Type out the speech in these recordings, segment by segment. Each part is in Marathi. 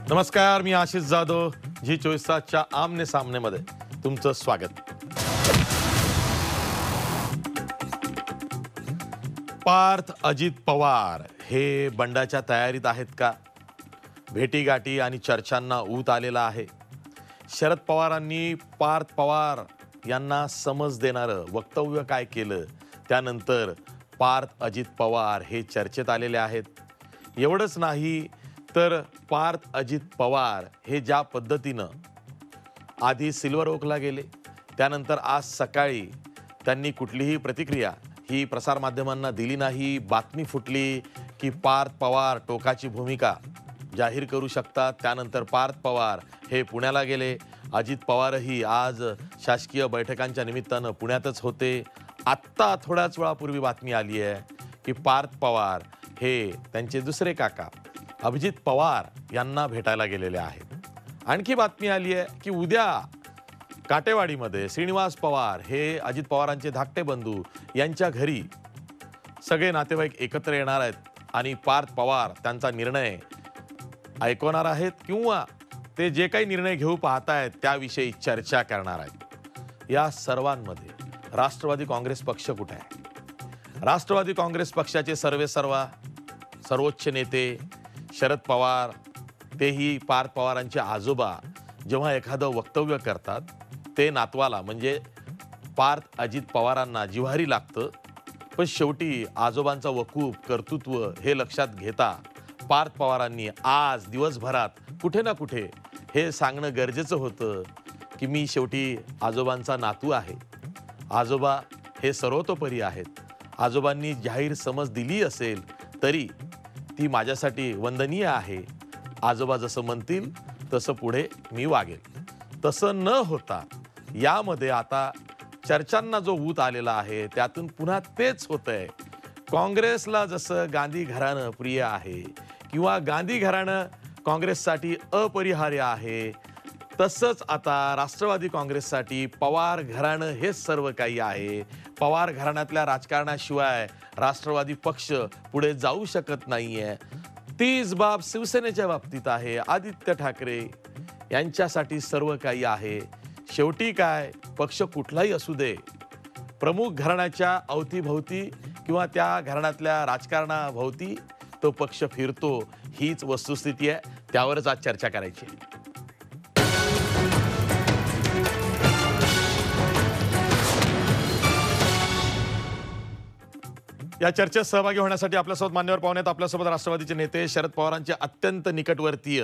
नमस्कार, मी आशिष जाधव. G24 तासच्या आमने सामनेमध्ये तुमचं स्वागत. पार्थ अजित पवार हे बंडाच्या तयारीत आहेत का? भेटीगाठी आणि चर्चांना ऊत आलेला आहे. शरद पवारांनी पार्थ पवार यांना समज देणारं वक्तव्य काय केलं, त्यानंतर पार्थ अजित पवार हे चर्चेत आलेले आहेत. एवढंच नाही तर पार्थ अजित पवार हे ज्या पद्धतीनं आधी सिल्वर ओकला गेले, त्यानंतर आज सकाळी त्यांनी कुठलीही प्रतिक्रिया ही प्रसारमाध्यमांना दिली नाही. बातमी फुटली की पार्थ पवार टोकाची भूमिका जाहीर करू शकतात. त्यानंतर पार्थ पवार हे पुण्याला गेले. अजित पवारही आज शासकीय बैठकांच्या निमित्तानं पुण्यातच होते. आत्ता थोड्याच वेळापूर्वी बातमी आली आहे की पार्थ पवार हे त्यांचे दुसरे काका अभिजित पवार यांना भेटायला गेलेले आहेत. आणखी बातमी आली आहे की उद्या काटेवाडीमध्ये श्रीनिवास पवार हे अजित पवारांचे धाकटे बंधू यांच्या घरी सगळे नातेवाईक एकत्र येणार आहेत आणि पार्थ पवार त्यांचा निर्णय ऐकवणार आहेत किंवा ते जे काही निर्णय घेऊ पाहतायत त्याविषयी चर्चा करणार आहेत. या सर्वांमध्ये राष्ट्रवादी काँग्रेस पक्ष कुठे आहे? राष्ट्रवादी काँग्रेस पक्षाचे सर्वोच्च नेते शरद पवार, तेही पार्थ पवारांचे आजोबा जेव्हा एखादं वक्तव्य करतात ते नातवाला म्हणजे पार्थ अजित पवारांना जिव्हारी लागतं. पण शेवटी आजोबांचा वकूफ कर्तृत्व हे लक्षात घेता पार्थ पवारांनी आज दिवसभरात कुठे ना कुठे हे सांगणं गरजेचं होतं की मी शेवटी आजोबांचा नातू आहे. आजोबा हे सर्वतोपरी आहेत. आजोबांनी जाहीर समज दिली असेल तरी ती माझ्यासाठी वंदनीय आहे. आजोबा जसं म्हणतील तसं पुढे मी वागेल. तसं न होता यामध्ये आता चर्चांना जो ऊत आलेला आहे त्यातून पुन्हा तेच होतंय. काँग्रेसला जसं गांधी घराणं प्रिय आहे किंवा गांधी घराणं काँग्रेससाठी अपरिहार्य आहे, तसंच आता राष्ट्रवादी काँग्रेससाठी पवार घराणं हेच सर्व काही आहे. पवार घराण्यातल्या राजकारणाशिवाय राष्ट्रवादी पक्ष पुढे जाऊ शकत नाहीये. तीच बाब शिवसेनेच्या बाबतीत आहे. आदित्य ठाकरे यांच्यासाठी सर्व काही आहे. शेवटी काय, पक्ष कुठलाही असू दे, प्रमुख घराण्याच्या अवतीभोवती किंवा त्या घराण्यातल्या राजकारणाभोवती तो पक्ष फिरतो. हीच वस्तुस्थिती आहे. त्यावरच आज चर्चा करायची आहे. या चर्चेत सहभागी होण्यासाठी आपल्यासोबत मान्यवर पाहुणे आहेत. आपल्यासोबत राष्ट्रवादीचे नेते शरद पवारांचे अत्यंत निकटवर्तीय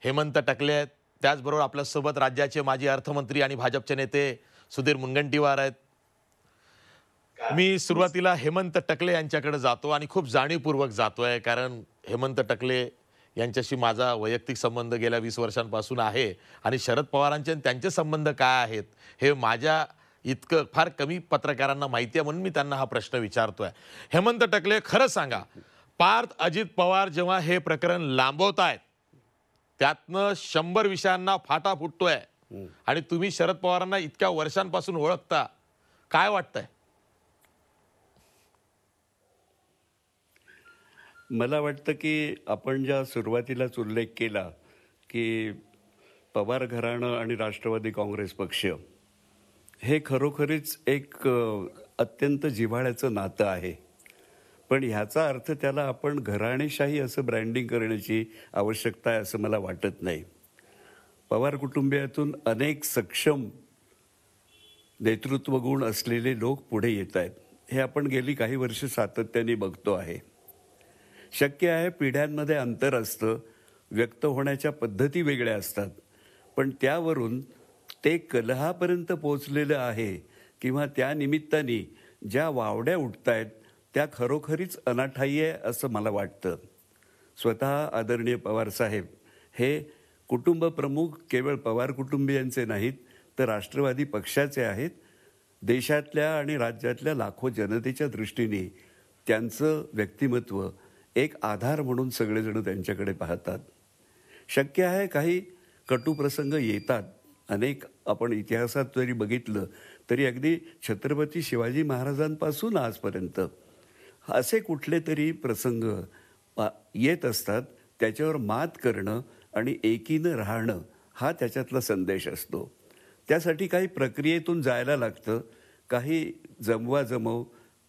हेमंत टकले आहेत. त्याचबरोबर आपल्यासोबत राज्याचे माजी अर्थमंत्री आणि भाजपचे नेते सुधीर मुनगंटीवार आहेत. मी सुरुवातीला हेमंत टकले यांच्याकडे जातो आणि खूप जाणीवपूर्वक जातोय, कारण हेमंत टकले यांच्याशी माझा वैयक्तिक संबंध गेल्या 20 वर्षांपासून आहे आणि शरद पवारांचे त्यांचे संबंध काय आहेत हे माझ्या इतकं फार कमी पत्रकारांना माहिती आहे, म्हणून मी त्यांना हा प्रश्न विचारतोय. हेमंत टकले, खरं सांगा, पार्थ अजित पवार जेव्हा हे प्रकरण लांबवतायत त्यातनं 100 विषयांना फाटा फुटतोय आणि तुम्ही शरद पवारांना इतक्या वर्षांपासून ओळखता, काय वाटतंय? मला वाटतं की आपण ज्या सुरुवातीलाच उल्लेख केला की पवार घराणं आणि राष्ट्रवादी काँग्रेस पक्ष हे खरोखरीच एक अत्यंत जिव्हाळ्याचं नातं आहे. पण ह्याचा अर्थ त्याला आपण घराणेशाही असं ब्रँडिंग करण्याची आवश्यकता आहे असं मला वाटत नाही. पवार कुटुंबियातून अनेक सक्षम नेतृत्व गुण असलेले लोक पुढे येत आहेत. हे आपण गेली काही वर्ष सातत्याने बघतो आहे. शक्य आहे पिढ्यांमध्ये अंतर असतं, व्यक्त होण्याच्या पद्धती वेगळ्या असतात, पण त्यावरून ते कलहापर्यंत पोचलेलं आहे किंवा त्या निमित्ताने ज्या वावड्या उठतायत त्या खरोखरीच अनाठायी आहे असं मला वाटतं. स्वतः आदरणीय पवारसाहेब हे कुटुंब प्रमुख केवळ पवार कुटुंबियांचे नाहीत तर राष्ट्रवादी पक्षाचे आहेत. देशातल्या आणि राज्यातल्या लाखो जनतेच्या दृष्टीने त्यांचं व्यक्तिमत्व एक आधार म्हणून सगळेजण त्यांच्याकडे पाहतात. शक्य आहे काही कटुप्रसंग येतात. अनेक आपण इतिहासात जरी बघितलं तरी अगदी छत्रपती शिवाजी महाराजांपासून आजपर्यंत असे कुठले तरी प्रसंग येत असतात, त्याच्यावर मात करणं आणि एकीनं राहणं हा त्याच्यातला संदेश असतो. त्यासाठी काही प्रक्रियेतून जायला लागतं, काही जमवाजमव,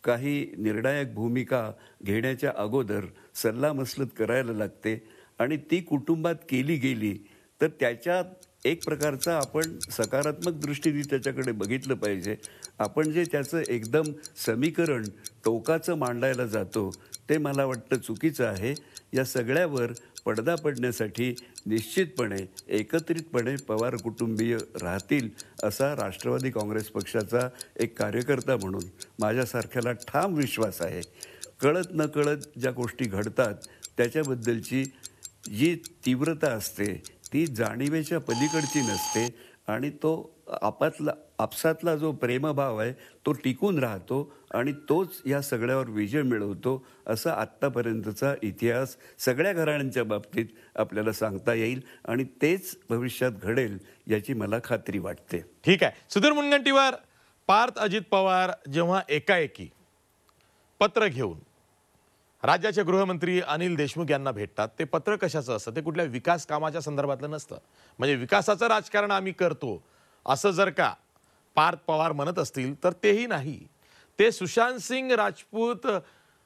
काही निर्णायक भूमिका घेण्याच्या अगोदर सल्लामसलत करायला लागते आणि ती कुटुंबात केली गेली तर त्याच्यात एक प्रकारचा आपण सकारात्मक दृष्टीने त्याच्याकडे बघितलं पाहिजे. आपण जे त्याचं एकदम समीकरण टोकाचं मांडायला जातो ते मला वाटतं चुकीचं आहे. या सगळ्यावर पडदा पडण्यासाठी निश्चितपणे एकत्रितपणे पवार कुटुंबीय राहतील असा राष्ट्रवादी काँग्रेस पक्षाचा एक कार्यकर्ता म्हणून माझ्यासारख्याला ठाम विश्वास आहे. कळत नकळत ज्या गोष्टी घडतात त्याच्याबद्दलची जी तीव्रता असते ती जाणीवेच्या पलीकडची नसते आणि तो आपसातला जो प्रेमभाव आहे तो टिकून राहतो आणि तोच या सगळ्यावर विजय मिळवतो असा आत्तापर्यंतचा इतिहास सगळ्या घराण्यांच्या बाबतीत आपल्याला सांगता येईल आणि तेच भविष्यात घडेल याची मला खात्री वाटते. ठीक आहे. सुधीर मुनगंटीवार, पार्थ अजित पवार जेव्हा एकाएकी पत्र घेऊन राज्याचे गृहमंत्री अनिल देशमुख यांना भेटतात, ते पत्र कशाचं असतं? ते कुठल्या विकास कामाच्या संदर्भातलं नसतं. म्हणजे विकासाचं राजकारण आम्ही करतो असं जर का पार्थ पवार म्हणत असतील तर तेही नाही. ते सुशांत सिंग राजपूत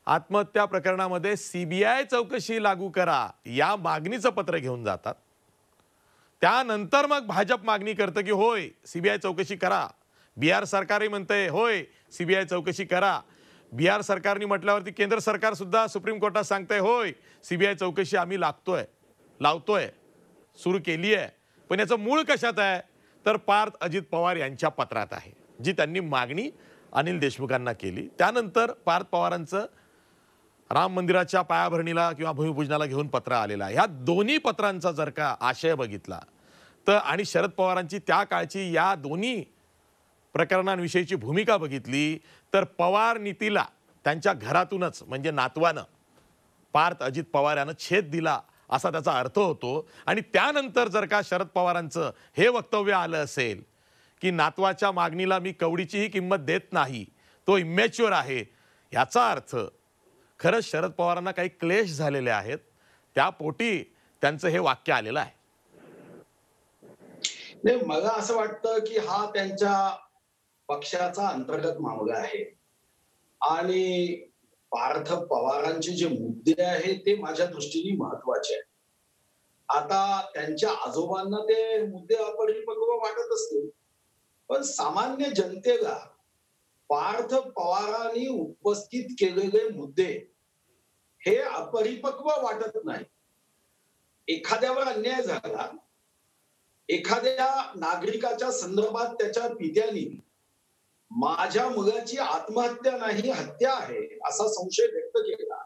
आत्महत्या प्रकरणामध्ये सीबीआय चौकशी लागू करा या मागणीचं पत्र घेऊन जातात. त्यानंतर मग भाजप मागणी करतं की होय सीबीआय चौकशी करा. बिहार सरकारही म्हणतंय होय सीबीआय चौकशी करा. बिहार सरकारने म्हटल्यावरती केंद्र सरकार सुद्धा सुप्रीम कोर्टात सांगतंय होय सीबीआय चौकशी आम्ही लावतोय, सुरू केली आहे. पण याचं मूळ कशात आहे तर पार्थ अजित पवार यांच्या पत्रात आहे, जी त्यांनी मागणी अनिल देशमुखांना केली. त्यानंतर पार्थ पवारांचं राम मंदिराच्या पायाभरणीला किंवा भूमिपूजनाला घेऊन पत्र आलेलं आहे. ह्या दोन्ही पत्रांचा जर का आशय बघितला तर आणि शरद पवारांची त्या काळची या दोन्ही प्रकरणांविषयीची भूमिका बघितली तर पवार नीतीला त्यांच्या घरातूनच म्हणजे नातवानं पार्थ अजित पवार यानं छेद दिला असा त्याचा अर्थ होतो. आणि त्यानंतर जर का शरद पवारांचं हे वक्तव्य आलं असेल की नातवाच्या मागणीला मी कवडीचीही किंमत देत नाही, तो इमॅच्युअर आहे, याचा अर्थ खरंच शरद पवारांना काही क्लेश झालेले आहेत, त्या पोटी त्यांचं हे वाक्य आलेलं आहे. नाही, मला असं वाटतं की हा त्यांच्या पक्षाचा अंतर्गत मामला आहे आणि पार्थ पवारांचे जे मुद्दे आहेत ते माझ्या दृष्टीने महत्वाचे आहेत. आता त्यांच्या आजोबांना ते मुद्दे अपरिपक्व वाटत असतील, पण सामान्य जनतेला पार्थ पवारांनी उपस्थित केलेले मुद्दे हे अपरिपक्व वाटत नाही. एखाद्यावर अन्याय झाला, एखाद्या नागरिकाच्या संदर्भात त्याच्या पित्यानी माझ्या मुलाची आत्महत्या नाही हत्या आहे असा संशय व्यक्त केला,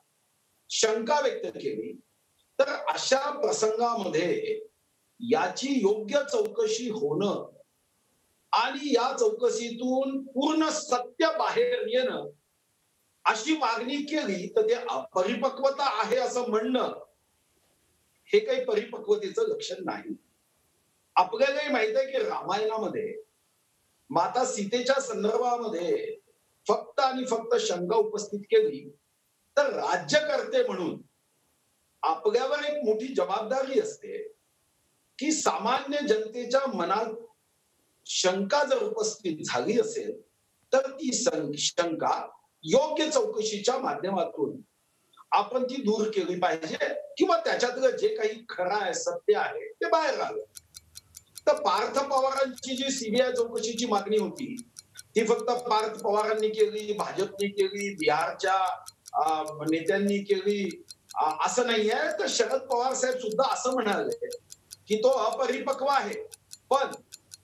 शंका व्यक्त केली, तर अशा प्रसंगामध्ये याची योग्य चौकशी होणं आणि या चौकशीतून पूर्ण सत्य बाहेर येणं अशी मागणी केली तर ते अपरिपक्वता आहे असं म्हणणं हे काही परिपक्वतेचं लक्षण नाही. आपल्यालाही माहित आहे की रामायणामध्ये माता सीतेच्या संदर्भामध्ये फक्त आणि फक्त शंका उपस्थित केली तर राज्यकर्ते म्हणून आपल्यावर एक मोठी जबाबदारी असते की सामान्य जनतेच्या मनात शंका जर उपस्थित झाली असेल तर ती शंका योग्य चौकशीच्या माध्यमातून आपण ती दूर केली पाहिजे किंवा त्याच्यातलं जे काही खरं आहे, सत्य आहे ते बाहेर आलं. तर पार्थ पवारांची जी सीबीआय चौकशीची मागणी होती ती फक्त पार्थ पवारांनी केली, भाजपने केली, बिहारच्या नेत्यांनी केली असं नाहीये. तर शरद पवार साहेब सुद्धा असं म्हणाले की तो अपरिपक्व आहे, पण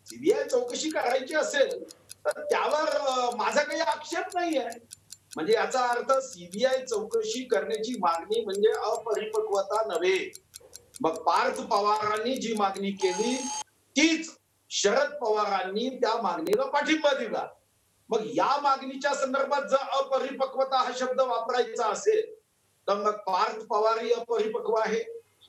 सीबीआय चौकशी करायची असेल तर त्यावर माझा काही आक्षेप नाहीये. म्हणजे याचा अर्थ सीबीआय चौकशी करण्याची मागणी म्हणजे अपरिपक्वता नव्हे. मग पार्थ पवारांनी जी मागणी केली तीच शरद पवारांनी त्या मागणीला पाठिंबा दिला. मग या मागणीच्या संदर्भात जर अपरिपक्वता हा शब्द वापरायचा असेल तर मग पार्थ पवारही अपरिपक्व आहे,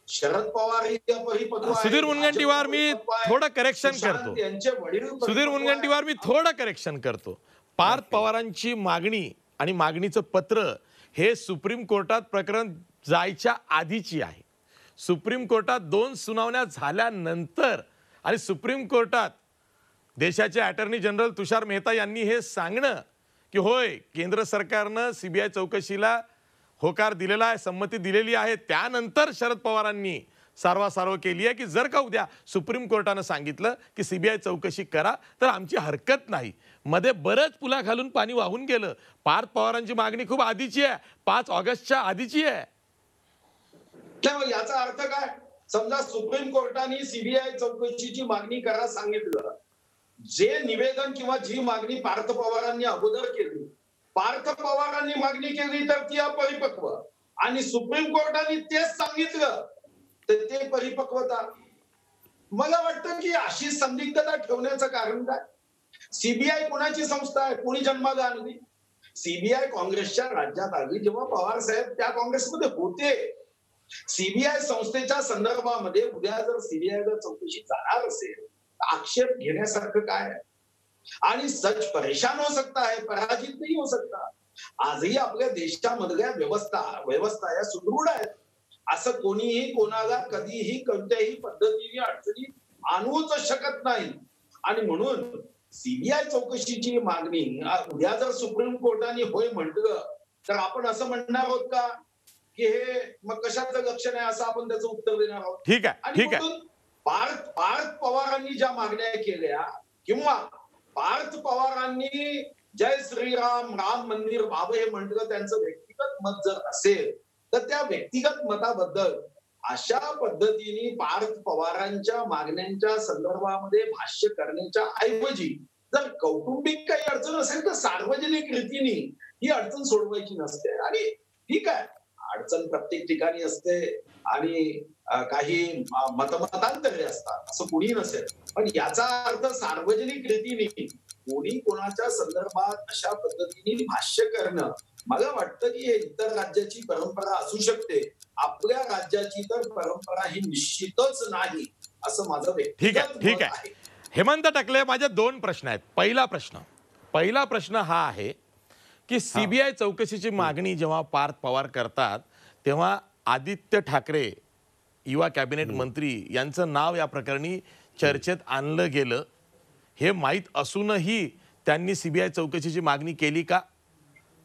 शरद पवारही अपरिपक्व आहे. सुधीर मुनगंटीवार, मी थोडं करेक्शन करतो. यांचे वडील सुधीर मुनगंटीवार, मी थोडं करेक्शन करतो. पार्थ पवारांची मागणी आणि मागणीचं पत्र हे सुप्रीम कोर्टात प्रकरण जायच्या आधीची आहे. सुप्रीम कोर्टात 2 सुनावण्या झाल्यानंतर आणि सुप्रीम कोर्टात देशाचे अटॉर्नी जनरल तुषार मेहता यांनी हे सांगणं की होय केंद्र सरकारनं सीबीआय चौकशीला होकार दिलेला आहे, संमती दिलेली आहे, त्यानंतर शरद पवारांनी सारवासारव केली आहे की जर का उद्या सुप्रीम कोर्टानं सांगितलं की सीबीआय चौकशी करा तर आमची हरकत नाही. मध्ये बरंच पुलाखालून पाणी वाहून गेलं. पार्थ पवारांची मागणी खूप आधीची आहे, 5 ऑगस्टच्या आधीची आहे. याचा अर्थ काय? समजा सुप्रीम कोर्टाने सीबीआय चौकशीची मागणी करा सांगितलं, जे निवेदन किंवा जी मागणी पार्थ पवारांनी अगोदर केली, पार्थ पवारांनी मागणी केली तर ती अपरिपक्व आणि सुप्रीम कोर्टाने तेच सांगितलं तर ते परिपक्वता. मला वाटतं की अशी संदिग्धता ठेवण्याचं कारण काय? सीबीआय कोणाची संस्था आहे? कोणी जन्माला आणली? सीबीआय काँग्रेसच्या राज्यात आली जेव्हा पवार साहेब त्या काँग्रेसमध्ये होते. सीबीआय संस्थेच्या संदर्भामध्ये उद्या जर सीबीआयला चौकशी जाणार असेल तर आक्षेप घेण्यासारखं काय आहे? आणि सच परेशान हो सकता है, पराजित नाही हो सकता. आजही आपल्या देशामधल्या व्यवस्था या सुदृढ आहेत. असं कोणीही कोणाला कधीही कोणत्याही पद्धतीने अडचणी आणूच शकत नाही. आणि म्हणून सीबीआय चौकशीची मागणी उद्या जर सुप्रीम कोर्टाने होय म्हटलं तर आपण असं म्हणणार आहोत का की हे मग कशाचं लक्षण आहे, असं आपण त्याचं उत्तर देणार आहोत? ठीक आहे, आणि ठीक आहे. म्हणून पार्थ पवारांनी ज्या मागण्या केल्या किंवा पार्थ पवारांनी जय श्रीराम राम मंदिर व्हावं हे म्हटलं, त्यांचं व्यक्तिगत मत जर असेल तर त्या व्यक्तिगत मताबद्दल अशा पद्धतीने पार्थ पवारांच्या मागण्यांच्या संदर्भामध्ये भाष्य करण्याच्या ऐवजी जर कौटुंबिक काही अडचण असेल तर सार्वजनिक रीतीने ही अडचण सोडवायची नसते. आणि ठीक आहे, अडचण प्रत्येक ठिकाणी असते आणि काही मतमतांतरे असतात, असं कुणी नसेल. पण याचा अर्थ सार्वजनिक रीतीने कोणी कोणाच्या संदर्भात अशा पद्धतीने भाष्य करणं, मला वाटतं की हे इतर राज्याची परंपरा असू शकते, आपल्या राज्याची तर परंपरा ही निश्चितच नाही, असं माझं व्यक्तिगत मत आहे. हेमंत टकले, माझे 2 प्रश्न आहेत. पहिला प्रश्न हा आहे की सीबीआय चौकशीची मागणी जेव्हा पार्थ पवार करतात तेव्हा आदित्य ठाकरे युवा कॅबिनेट मंत्री यांचं नाव या प्रकरणी चर्चेत आणलं गेलं. हे माहीत असूनही त्यांनी सीबीआय चौकशीची मागणी केली का?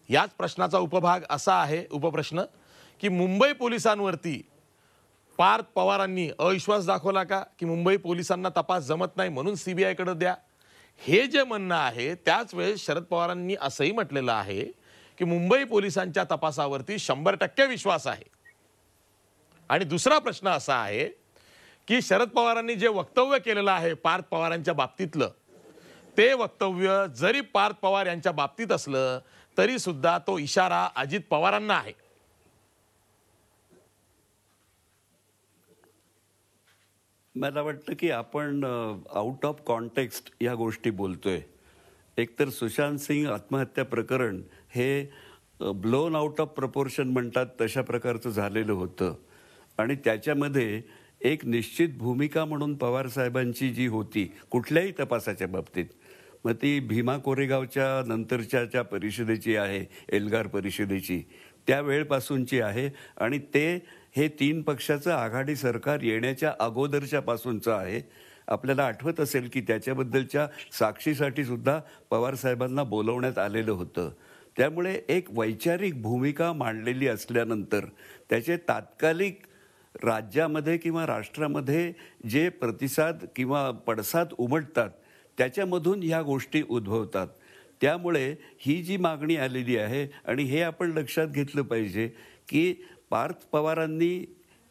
याच प्रश्नाचा उपभाग असा आहे, उपप्रश्न, की मुंबई पोलिसांवरती पार्थ पवारांनी अविश्वास दाखवला का की मुंबई पोलिसांना तपास जमत नाही म्हणून सीबीआय कडे द्या? हे जे म्हणणं आहे त्याच वेळेस शरद पवारांनी असंही म्हटलेलं आहे की मुंबई पोलिसांच्या तपासावरती 100% विश्वास आहे. आणि दुसरा प्रश्न असा आहे की शरद पवारांनी जे वक्तव्य केलेलं आहे पार्थ पवारांच्या बाबतीतलं, ते वक्तव्य जरी पार्थ पवार यांच्या बाबतीत असलं तरी सुद्धा तो इशारा अजित पवारांना आहे. मला वाटतं की आपण आउट ऑफ कॉन्टेक्स्ट या गोष्टी बोलतोय. एकतर सुशांत सिंग आत्महत्या प्रकरण हे ब्लोन आउट ऑफ प्रपोर्शन म्हणतात तशा प्रकारचं झालेलं होतं आणि त्याच्यामध्ये एक निश्चित भूमिका म्हणून पवार साहेबांची जी होती कुठल्याही तपासाच्या बाबतीत, मग ती भीमा कोरेगावच्या नंतरच्या ज्या परिषदेची आहे, एल्गार परिषदेची, त्या वेळपासूनची आहे आणि ते हे 3 पक्षाचं आघाडी सरकार येण्याच्या अगोदरच्या पासूनचं आहे. आपल्याला आठवत असेल की त्याच्याबद्दलच्या साक्षीसाठी सुद्धा पवार साहेबांना बोलवण्यात आलेलं होतं. त्यामुळे एक वैचारिक भूमिका मांडलेली असल्यानंतर त्याचे तात्कालिक राज्यामध्ये किंवा राष्ट्रामध्ये जे प्रतिसाद किंवा पडसाद उमटतात त्याच्यामधून ह्या गोष्टी उद्भवतात. त्यामुळे ही जी मागणी आलेली आहे आणि हे आपण लक्षात घेतलं पाहिजे की पार्थ पवारांनी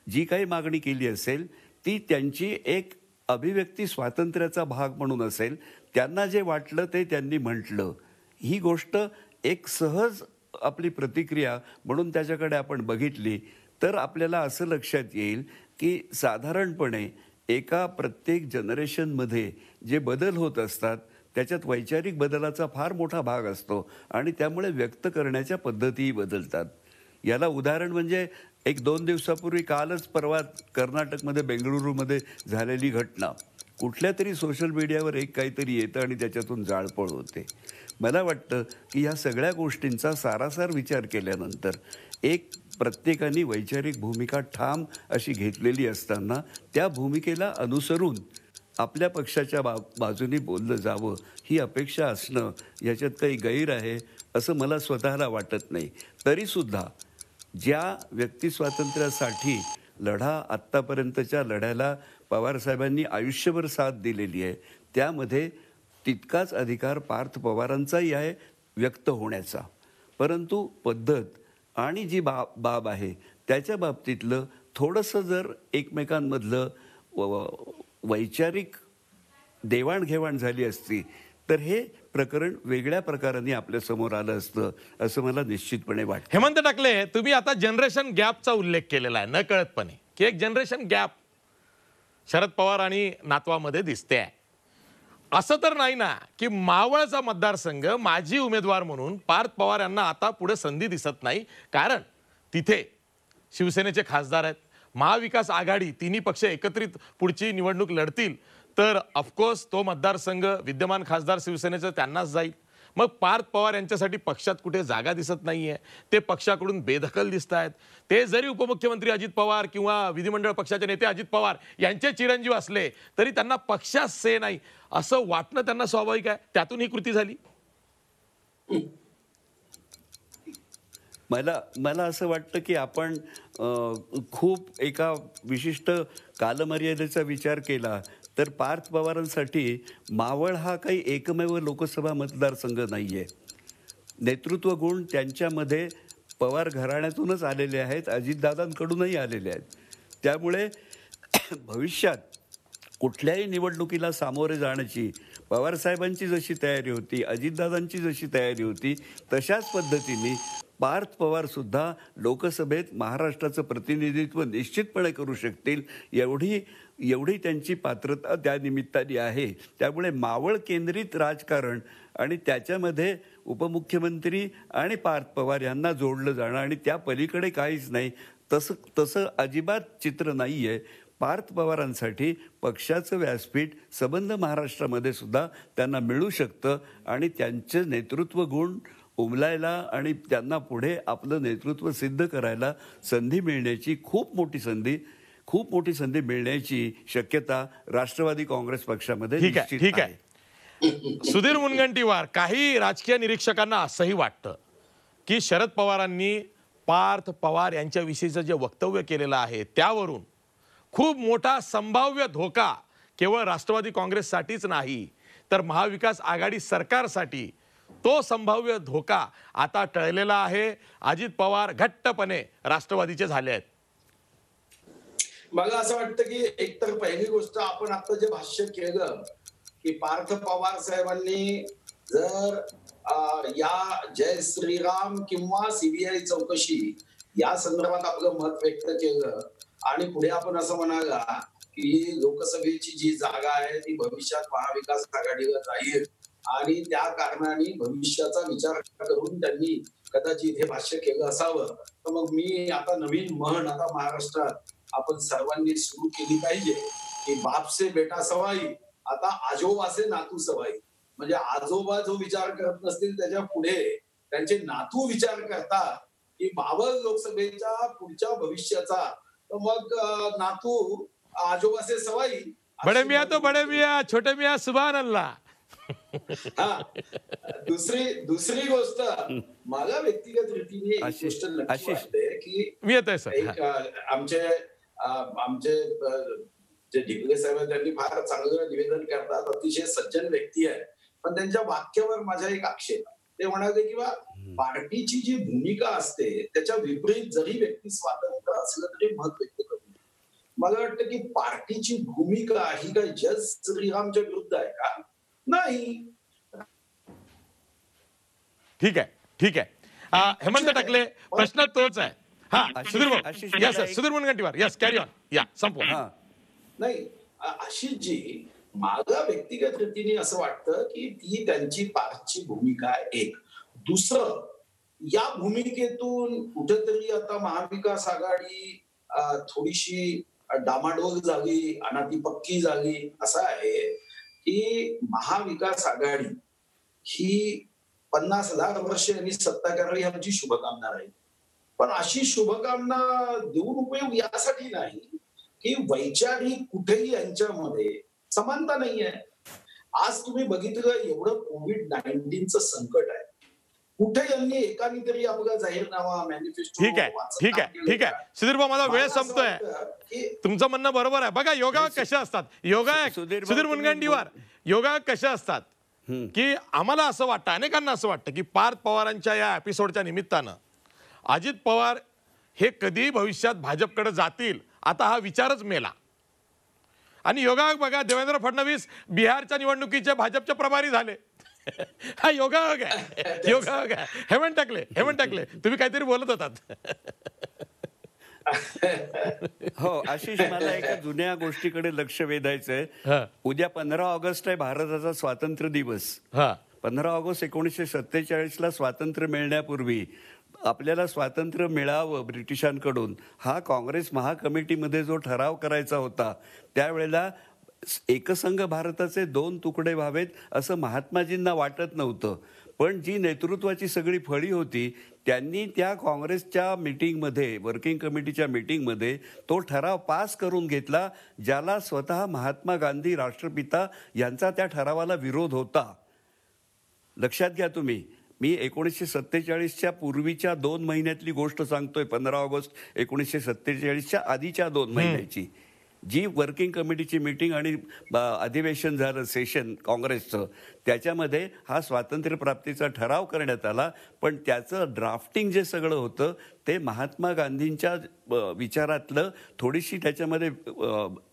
जी काही मागणी केली असेल ती त्यांची एक अभिव्यक्ती स्वातंत्र्याचा भाग म्हणून असेल. त्यांना जे वाटलं ते त्यांनी म्हटलं. ही गोष्ट एक सहज आपली प्रतिक्रिया म्हणून त्याच्याकडे आपण बघितली तर आपल्याला असं लक्षात येईल की साधारणपणे एका प्रत्येक जनरेशनमध्ये जे बदल होत असतात त्याच्यात वैचारिक बदलाचा फार मोठा भाग असतो आणि त्यामुळे व्यक्त करण्याच्या पद्धतीही बदलतात. याला उदाहरण म्हणजे 1-2 दिवसापूर्वी कालच परवा कर्नाटकमध्ये बेंगळुरूमध्ये झालेली घटना. कुठल्या तरी सोशल मीडियावर एक काहीतरी येतं आणि त्याच्यातून जाळपोळ होते. मला वाटतं की ह्या सगळ्या गोष्टींचा सारासार विचार केल्यानंतर एक प्रत्येकाने वैचारिक भूमिका ठाम अशी घेतलेली असताना त्या भूमिकेला अनुसरून आपल्या पक्षाच्या बाजूने बोललं जावं ही अपेक्षा असणं याच्यात काही गैर आहे असं मला स्वतःला वाटत नाही. तरीसुद्धा ज्या व्यक्तिस्वातंत्र्यासाठी लढा आत्तापर्यंतच्या लढ्याला पवारसाहेबांनी आयुष्यभर साथ दिलेली आहे त्यामध्ये तितकाच अधिकार पार्थ पवारांचाही आहे व्यक्त होण्याचा. परंतु पद्धत आणि जी बाब आहे त्याच्या बाबतीतलं थोडंसं जर एकमेकांमधलं वैचारिक देवाणघेवाण झाली असती तर हे प्रकरण वेगळ्या प्रकाराने आपल्या समोर आलं असतं असं मला निश्चितपणे वाटतं. हेमंत टाकले, तुम्ही आता जनरेशन गॅपचा उल्लेख केलेला आहे न कळतपणे, की एक जनरेशन गॅप शरद पवार आणि नातवामध्ये दिसते आहे. असं तर नाही ना की मावळचा मतदारसंघ माजी उमेदवार म्हणून पार्थ पवार यांना आता पुढे संधी दिसत नाही, कारण तिथे शिवसेनेचे खासदार आहेत, महाविकास आघाडी तिन्ही पक्ष एकत्रित पुढची निवडणूक लढतील, तर ऑफकोर्स तो मतदारसंघ विद्यमान खासदार शिवसेनेचं त्यांनाच जाईल. मग पार्थ पवार यांच्यासाठी पक्षात कुठे जागा दिसत नाहीये, ते पक्षाकडून बेदखल दिसत आहेत. ते जरी उपमुख्यमंत्री अजित पवार किंवा विधिमंडळ पक्षाचे नेते अजित पवार यांचे चिरंजीव असले तरी त्यांना पक्षात से नाही असं वाटणं त्यांना स्वाभाविक आहे. त्यातून ही कृती झाली. मला असं वाटतं की आपण खूप एका विशिष्ट कालमर्यादेचा विचार केला तर पार्थ पवारांसाठी मावळ हा काही एकमेव लोकसभा मतदारसंघ नाही आहे. नेतृत्व गुण त्यांच्यामध्ये पवार घराण्यातूनच आलेले आहेत, अजितदादांकडूनही आलेले आहेत. त्यामुळे भविष्यात कुठल्याही निवडणुकीला सामोरे जाण्याची पवारसाहेबांची जशी तयारी होती, अजितदादांची जशी तयारी होती, तशाच पद्धतीने पार्थ पवारसुद्धा लोकसभेत महाराष्ट्राचं प्रतिनिधित्व निश्चितपणे करू शकतील एवढी त्यांची पात्रता त्या निमित्ताने आहे. त्यामुळे मावळ केंद्रित राजकारण आणि त्याच्यामध्ये उपमुख्यमंत्री आणि पार्थ पवार यांना जोडलं जाणं आणि त्या पलीकडे काहीच नाही तसं अजिबात चित्र नाही आहे. पार्थ पवारांसाठी पक्षाचं व्यासपीठ सबंध महाराष्ट्रामध्ये सुद्धा त्यांना मिळू शकतं आणि त्यांचे नेतृत्व गुण उमलायला आणि त्यांना पुढे आपलं नेतृत्व सिद्ध करायला संधी मिळण्याची खूप मोठी संधी मिळण्याची शक्यता राष्ट्रवादी काँग्रेस पक्षामध्ये ठीक आहे. सुधीर मुनगंटीवार, काही राजकीय निरीक्षकांना असंही वाटतं की शरद पवारांनी पार्थ पवार यांच्याविषयीचं जे वक्तव्य केलेलं आहे त्यावरून खूप मोठा संभाव्य धोका केवळ राष्ट्रवादी काँग्रेससाठीच नाही तर महाविकास आघाडी सरकारसाठी तो संभाव्य धोका आता टळलेला आहे. अजित पवार घट्टपणे राष्ट्रवादीचे झाले आहेत. मला असं वाटतं की एकतर पहिली गोष्ट आपण आता जे भाष्य केलं की पार्थ पवार साहेबांनी जर या जय श्रीराम किंवा सीबीआय चौकशी या संदर्भात आपलं मत व्यक्त केलं आणि पुढे आपण असं म्हणाला की लोकसभेची जी जागा आहे ती भविष्यात महाविकास आघाडीला जाईल आणि त्या कारणाने भविष्याचा विचार करून त्यांनी कदाचित हे भाष्य केलं असावं. तर मग मी आता नवीन म्हण आता महाराष्ट्रात आपण सर्वांनी सुरू केली पाहिजे की बाप से बेटा सवाई, आता आजोबा से नातू सवाई. म्हणजे आजोबा जो विचार करत नसतील त्याच्या पुढे त्यांचे नातू विचार करतात की बाबत लोकसभेच्या पुढच्या भविष्याचा, तर मग नातू आजोबा से सवाई. बडे मियां तो बडे मियां, छोटे मियां सुभान अल्लाह. हा, दुसरी गोष्ट मला व्यक्तिगत रीतीने एक गोष्ट नक्की वाटते की मी येतोय सर. आमचे जे ढिकले साहेब त्यांनी फार चांगलं निवेदन करतात, अतिशय सज्जन व्यक्ती आहे, पण त्यांच्या वाक्यावर माझा एक आक्षेप. ते म्हणाले की पार्टीची जी भूमिका असते त्याच्या विपरीत जरी व्यक्ती स्वातंत्र्य असलं तरी मत व्यक्त करू. मला वाटतं की पार्टीची भूमिका ही काही जय श्रीरामच्या विरुद्ध आहे का? नाही. ठीक आहे. हेमंत टाकले, प्रश्न तोच आहे. हा, Sudhir Mungantiwar, yes carry on, या संपवा. नाही, आशिषजी, मला व्यक्तिगत रीतीने असं वाटतं की ती त्यांची पार्टची भूमिका आहे. एक दुसरं, या भूमिकेतून कुठेतरी आता महाविकास आघाडी थोडीशी डामाडोल झाली आणि ती पक्की झाली. असं आहे की महाविकास आघाडी ही 50,00,000 वर्ष यांनी सत्ता करावी आमची शुभकामना राहील. पण अशी शुभकामना देऊन उपयोग यासाठी नाही की वैचारिक कुठेही यांच्यामध्ये समानता नाहीये. आज तुम्ही बघितलं एवढं कोविड-19चं संकट आहे. कुठे यांनी एकानी तरी आपला जाहीरनामा मॅनिफेस्टो ठीक आहे सुधीर भाऊ, माझा वेळ संपतोय. तुमचं म्हणणं बरोबर आहे. बघा योगा कशा असतात, सुधीर मुनगंटीवार, योगा कशा असतात की आम्हाला असं वाटतं, अनेकांना असं वाटतं की पार्थ पवारांच्या या एपिसोडच्या निमित्तानं अजित पवार हे कधी भविष्यात भाजपकडे जातील आता हा विचारच मेला. आणि योगायोग बघा, देवेंद्र फडणवीस बिहारच्या निवडणुकीचे भाजपचे प्रभारी झाले. हा योगायोग आहे, योगायोग आहे. हेमंत टाकले तुम्ही काहीतरी बोलत होतात. हो आशिष, मला एका जुन्या गोष्टीकडे लक्ष वेधायचंय. उद्या 15 ऑगस्ट आहे भारताचा स्वातंत्र्य दिवस. 15 ऑगस्ट 1947ला स्वातंत्र्य मिळण्यापूर्वी आपल्याला स्वातंत्र्य मिळावं ब्रिटिशांकडून हा काँग्रेस महाकमिटीमध्ये जो ठराव करायचा होता त्यावेळेला एकसंघ भारताचे 2 तुकडे व्हावेत असं महात्माजींना वाटत नव्हतं. पण जी नेतृत्वाची सगळी फळी होती त्यांनी त्या काँग्रेसच्या मीटिंगमध्ये, वर्किंग कमिटीच्या मीटिंगमध्ये तो ठराव पास करून घेतला, ज्याला स्वतः महात्मा गांधी राष्ट्रपिता यांचा त्या ठरावाला विरोध होता. लक्षात घ्या तुम्ही, मी 1947च्या पूर्वीच्या 2 महिन्यातली गोष्ट सांगतोय. 15 ऑगस्ट 1947च्या आधीच्या 2 महिन्याची जी वर्किंग कमिटीची मीटिंग आणि अधिवेशन झालं सेशन काँग्रेसचं, त्याच्यामध्ये हा स्वातंत्र्य प्राप्तीचा ठराव करण्यात आला. पण त्याचं ड्राफ्टिंग जे सगळं होतं ते महात्मा गांधींच्या विचारातलं थोडीशी त्याच्यामध्ये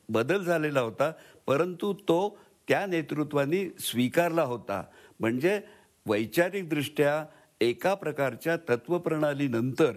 बदल झालेला होता, परंतु तो त्या नेतृत्वानी स्वीकारला होता. म्हणजे वैचारिकदृष्ट्या एका प्रकारच्या तत्वप्रणालीनंतर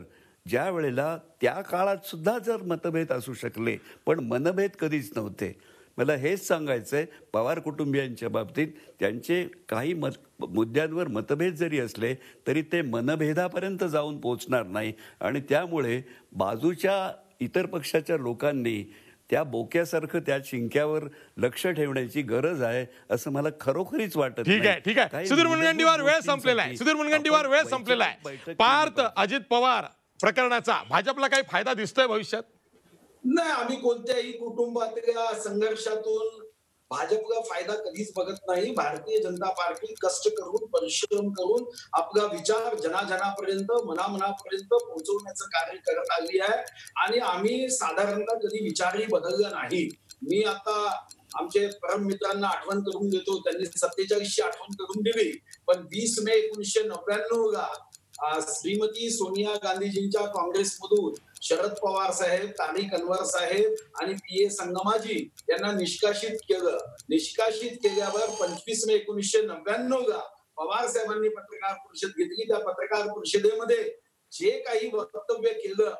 ज्या वेळेला त्या काळात सुद्धा जर मतभेद असू शकले पण मनभेद कधीच नव्हते. मला हेच सांगायचंय, पवार कुटुंबियांच्या बाबतीत त्यांचे काही मुद्द्यांवर मतभेद जरी असले तरी ते मनभेदापर्यंत जाऊन पोहोचणार नाही. आणि त्यामुळे बाजूच्या इतर पक्षाच्या लोकांनी त्या बोक्यासारखं त्या शिंक्यावर लक्ष ठेवण्याची गरज आहे असं मला खरोखरीच वाटत. ठीक आहे सुधीर मुनगंटीवार, वेळ संपलेला आहे. पार्थ अजित पवार प्रकरणाचा भाजपला काही फायदा दिसतोय भविष्यात? नाही, आम्ही कोणत्याही कुटुंबातल्या संघर्षातून भाजपला फायदा कधीच बघत नाही. भारतीय जनता पार्टी कष्ट करून, परिश्रम करून आपला विचार जनाजनापर्यंत, मनामनापर्यंत पोहोचवण्याचं कार्य करत आली आहे. आणि आम्ही साधारणतः कधी विचारही बदलला नाही. मी आता आमचे परम मित्रांना आठवण करून देतो, त्यांनी 47ची आठवण करून दिली. पण 20 मे 1999ला श्रीमती सोनिया गांधीजींच्या काँग्रेसमधून शरद पवार साहेब, तारिक अनवर साहेब आणि पी ए संगमाजी यांना निष्कासित केलं. निष्कासित केल्यावर 25 मे 1999ला पवार साहेबांनी पत्रकार परिषद घेतली. त्या पत्रकार परिषदेमध्ये जे काही वक्तव्य केलं,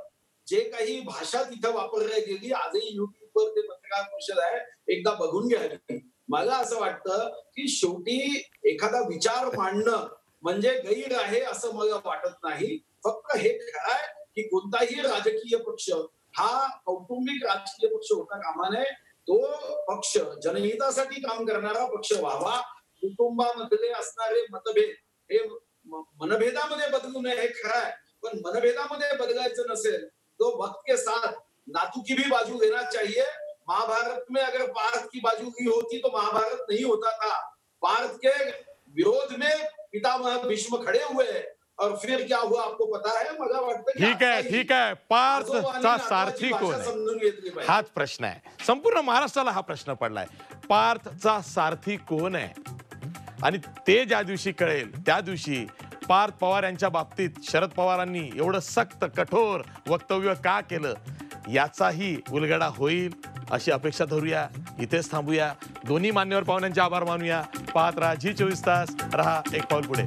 जे काही भाषा तिथं वापरल्या गेली, आजही युट्यूबवर ते पत्रकार परिषद आहे, एकदा बघून घ्यावी. मला असं वाटतं की शेवटी एखादा विचार मांडणं म्हणजे गैर आहे असं मला वाटत नाही. फक्त हे खरं आहे की कोणताही राजकीय पक्ष हा कौटुंबिक राजकीय पक्ष होता कामा नये. तो पक्ष जनहितासाठी काम करणारा पक्ष व्हावा. कुटुंबामधले असणारे मतभेद हे मनभेदामध्ये बदलू नये हे खरं आहे. पण मनभेदामध्ये बदलायचं नसेल तो वक्त के साथ नातू की भी बाजू लेना चाहिए. महाभारत में अगर पार्थ की बाजू ली होती तो महाभारत नहीं होता था. पार्थ के विरोध में पितामह भीष्म खड़े हुए और फिर क्या हुआ आपको पता है. मला वाटतं ठीक आहे पार्थचा सारथी कोण आहे हाच प्रश्न आहे. संपूर्ण महाराष्ट्राला हा प्रश्न पडलाय, पार्थचा सारथी कोण आहे. आणि ते ज्या दिवशी कळेल त्या दिवशी पार्थ पवार यांच्या बाबतीत शरद पवारांनी एवढं सक्त कठोर वक्तव्य का केलं याचाही उलगडा होईल अशी अपेक्षा धरूया. इथेच थांबूया. दोन्ही मान्यवर पाहुण्यांचे आभार मानूया. पाहत राहा झी 24 तास. रहा एक पाऊल पुढे.